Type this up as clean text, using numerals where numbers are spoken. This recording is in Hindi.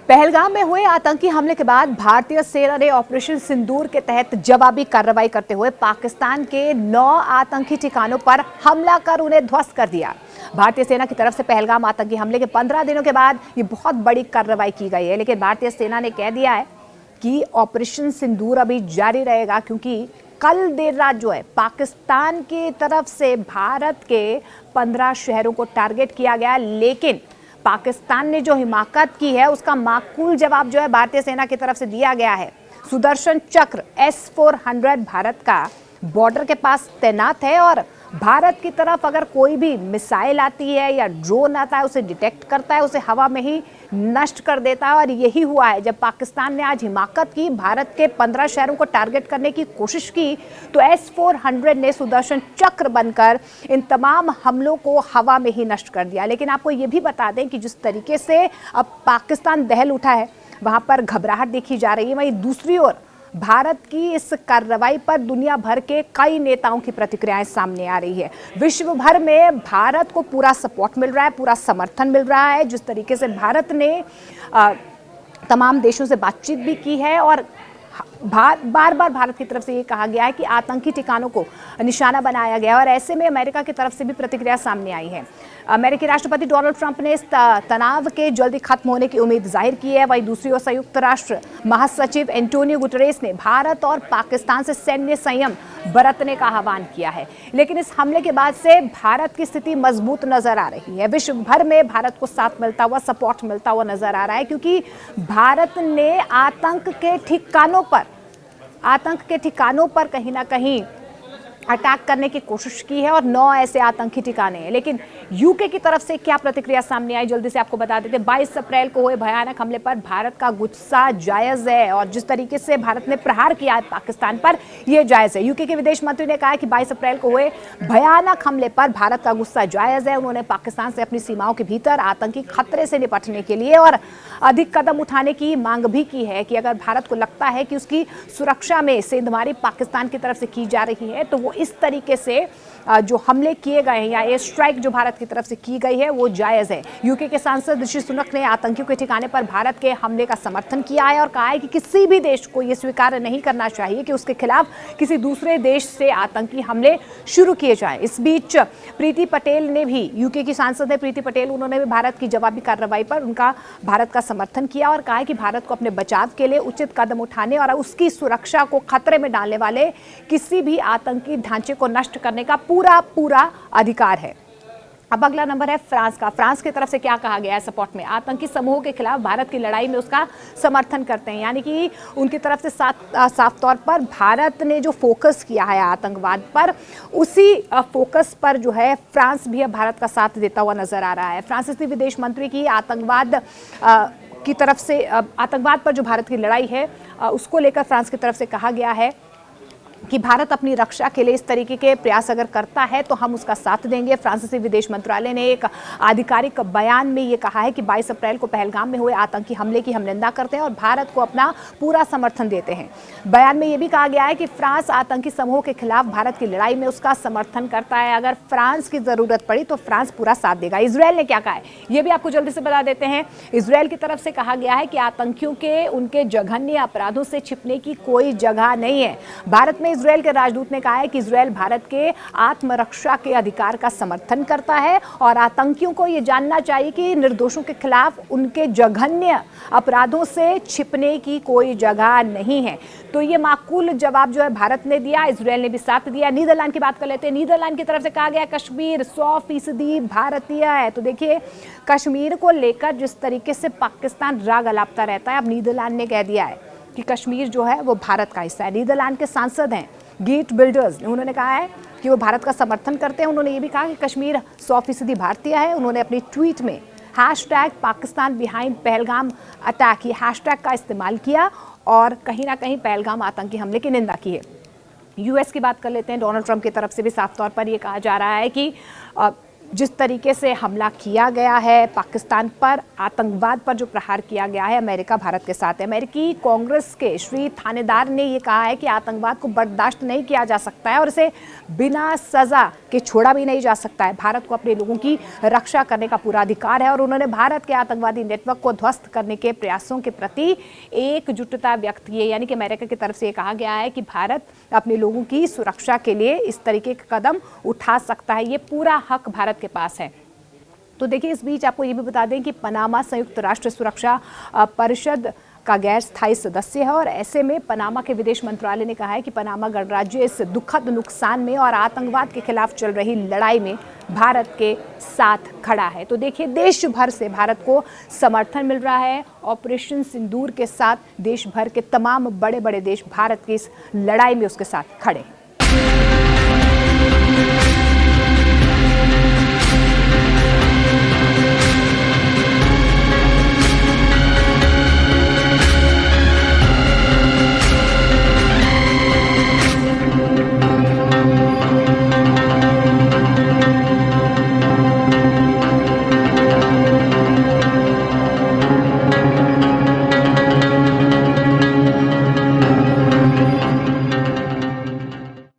पहलगाम में हुए आतंकी हमले के बाद भारतीय सेना ने ऑपरेशन सिंदूर के तहत जवाबी कार्रवाई करते हुए पाकिस्तान के 9 आतंकी ठिकानों पर हमला कर उन्हें ध्वस्त कर दिया। भारतीय सेना की तरफ से पहलगाम आतंकी हमले के 15 दिनों के बाद ये बहुत बड़ी कार्रवाई की गई है, लेकिन भारतीय सेना ने कह दिया है कि ऑपरेशन सिंदूर अभी जारी रहेगा, क्योंकि कल देर रात जो है पाकिस्तान की तरफ से भारत के 15 शहरों को टारगेट किया गया, लेकिन पाकिस्तान ने जो हिमाकत की है उसका माकूल जवाब जो है भारतीय सेना की तरफ से दिया गया है। सुदर्शन चक्र S-400 भारत का बॉर्डर के पास तैनात है और भारत की तरफ अगर कोई भी मिसाइल आती है या ड्रोन आता है उसे डिटेक्ट करता है, उसे हवा में ही नष्ट कर देता है। और यही हुआ है, जब पाकिस्तान ने आज हिमाकत की, भारत के 15 शहरों को टारगेट करने की कोशिश की, तो S-400 ने सुदर्शन चक्र बनकर इन तमाम हमलों को हवा में ही नष्ट कर दिया। लेकिन आपको ये भी बता दें कि जिस तरीके से अब पाकिस्तान दहल उठा है, वहां पर घबराहट देखी जा रही है, वहीं दूसरी ओर भारत की इस कार्रवाई पर दुनिया भर के कई नेताओं की प्रतिक्रियाएं सामने आ रही है। विश्व भर में भारत को पूरा सपोर्ट मिल रहा है, पूरा समर्थन मिल रहा है। जिस तरीके से भारत ने तमाम देशों से बातचीत भी की है और बार बार भारत की तरफ से ये कहा गया है कि आतंकी ठिकानों को निशाना बनाया गया है, और ऐसे में अमेरिका की तरफ से भी प्रतिक्रिया सामने आई है। अमेरिकी राष्ट्रपति डोनाल्ड ट्रंप ने इस तनाव के जल्दी खत्म होने की उम्मीद जाहिर की है। वहीं दूसरी ओर संयुक्त राष्ट्र महासचिव एंटोनियो गुटेरेस ने भारत और पाकिस्तान से सैन्य संयम बरतने का आह्वान किया है। लेकिन इस हमले के बाद से भारत की स्थिति मजबूत नजर आ रही है। विश्व भर में भारत को साथ मिलता हुआ, सपोर्ट मिलता हुआ नजर आ रहा है, क्योंकि भारत ने आतंक के ठिकानों पर कहीं ना कहीं अटैक करने की कोशिश की है और 9 ऐसे आतंकी ठिकाने हैं। लेकिन यूके की तरफ से क्या प्रतिक्रिया सामने आई, जल्दी से आपको बता देते हैं। 22 अप्रैल को हुए भयानक हमले पर भारत का गुस्सा जायज है, और जिस तरीके से भारत ने प्रहार किया है पाकिस्तान पर, यह जायज है। यूके के विदेश मंत्री ने कहा है कि 22 अप्रैल को हुए भयानक हमले पर भारत का गुस्सा जायज है। उन्होंने पाकिस्तान से अपनी सीमाओं के भीतर आतंकी खतरे से निपटने के लिए और अधिक कदम उठाने की मांग भी की है कि अगर भारत को लगता है कि उसकी सुरक्षा में सेंधमारी पाकिस्तान की तरफ से की जा रही है, तो वो इस तरीके से जो हमले किए गए हैं या एयर स्ट्राइक जो भारत की तरफ से की गई है वो जायज है। यूके के सांसद ऋषि सुनक ने आतंकियों के ठिकाने पर भारत के हमले का समर्थन किया है और कहा है कि किसी भी देश को यह स्वीकार नहीं करना चाहिए कि उसके खिलाफ किसी दूसरे देश से आतंकी हमले शुरू किए जाएं। इस बीच प्रीति पटेल ने भी, यूके की सांसद है प्रीति पटेल, उन्होंने भी भारत की जवाबी कार्रवाई पर उनका भारत का समर्थन किया और कहा है कि भारत को अपने बचाव के लिए उचित कदम उठाने और उसकी सुरक्षा को खतरे में डालने वाले किसी भी आतंकी ढांचे को नष्ट करने का पूरा अधिकार है। अब अगला नंबर है फ्रांस का। फ्रांस की तरफ से क्या कहा गया है सपोर्ट में? आतंकी समूहों के खिलाफ भारत की लड़ाई में उसका समर्थन करते हैं, यानी कि उनकी तरफ से साफ तौर पर भारत ने जो फोकस किया है आतंकवाद पर, उसी फोकस पर जो है फ्रांस भी अब भारत का साथ देता हुआ नजर आ रहा है। फ्रांसीसी विदेश मंत्री की आतंकवाद की तरफ से, आतंकवाद पर जो भारत की लड़ाई है उसको लेकर फ्रांस की तरफ से कहा गया है कि भारत अपनी रक्षा के लिए इस तरीके के प्रयास अगर करता है तो हम उसका साथ देंगे। फ्रांसीसी विदेश मंत्रालय ने एक आधिकारिक बयान में ये कहा है कि 22 अप्रैल को पहलगाम में हुए आतंकी हमले की हम निंदा करते हैं और भारत को अपना पूरा समर्थन देते हैं। बयान में ये भी कहा गया है कि फ्रांस आतंकी समूहों के खिलाफ भारत की लड़ाई में उसका समर्थन करता है। अगर फ्रांस की जरूरत पड़ी तो फ्रांस पूरा साथ देगा। इजरायल ने क्या कहा है ये भी आपको जल्दी से बता देते हैं। इजरायल की तरफ से कहा गया है कि आतंकियों के उनके जघन्य अपराधों से छिपने की कोई जगह नहीं है। भारत में इजरायल के राजदूत ने कहा है कि इजरायल भारत के आत्मरक्षा के अधिकार का समर्थन करता है और आतंकियों को यह जानना चाहिए कि निर्दोषों के खिलाफ उनके जघन्य अपराधों से छिपने की कोई जगह नहीं है। तो ये माकूल जवाब जो है भारत ने दिया, इजरायल ने भी साथ दिया। नीदरलैंड की बात कर लेते हैं। नीदरलैंड की तरफ से कहा गया कश्मीर 100% भारतीय है। तो देखिए, कश्मीर को लेकर जिस तरीके से पाकिस्तान राग अलापता रहता है, अब नीदरलैंड ने कह दिया है कि कश्मीर जो है वो भारत का हिस्सा है। नीदरलैंड के सांसद हैं गेट बिल्डर्स, उन्होंने कहा है कि वो भारत का समर्थन करते हैं। उन्होंने ये भी कहा कि कश्मीर 100% भारतीय है। उन्होंने अपनी ट्वीट में #पाकिस्तान बिहाइंड पहलगाम अटैक, ये हैशटैग का इस्तेमाल किया और कहीं ना कहीं पहलगाम आतंकी हमले की निंदा की है। यूएस की बात कर लेते हैं। डोनाल्ड ट्रंप की तरफ से भी साफ तौर पर यह कहा जा रहा है कि जिस तरीके से हमला किया गया है पाकिस्तान पर, आतंकवाद पर जो प्रहार किया गया है, अमेरिका भारत के साथ है। अमेरिकी कांग्रेस के श्री थानेदार ने ये कहा है कि आतंकवाद को बर्दाश्त नहीं किया जा सकता है और इसे बिना सजा के छोड़ा भी नहीं जा सकता है। भारत को अपने लोगों की रक्षा करने का पूरा अधिकार है और उन्होंने भारत के आतंकवादी नेटवर्क को ध्वस्त करने के प्रयासों के प्रति एकजुटता व्यक्त की है। यानी कि अमेरिका की तरफ से ये कहा गया है कि भारत अपने लोगों की सुरक्षा के लिए इस तरीके का कदम उठा सकता है, ये पूरा हक भारत के पास है। तो देखिए, इस बीच आपको ये भी बता दें कि पनामा संयुक्त राष्ट्र सुरक्षा परिषद का गैर स्थायी सदस्य है और ऐसे में पनामा के विदेश मंत्रालय ने कहा है कि पनामा गणराज्य इस दुखद नुकसान में और आतंकवाद के खिलाफ चल रही लड़ाई में भारत के साथ खड़ा है। तो देखिए, देश भर से भारत को समर्थन मिल रहा है। ऑपरेशन सिंदूर के साथ देश भर के तमाम बड़े बड़े देश भारत की इस लड़ाई में उसके साथ खड़े हैं।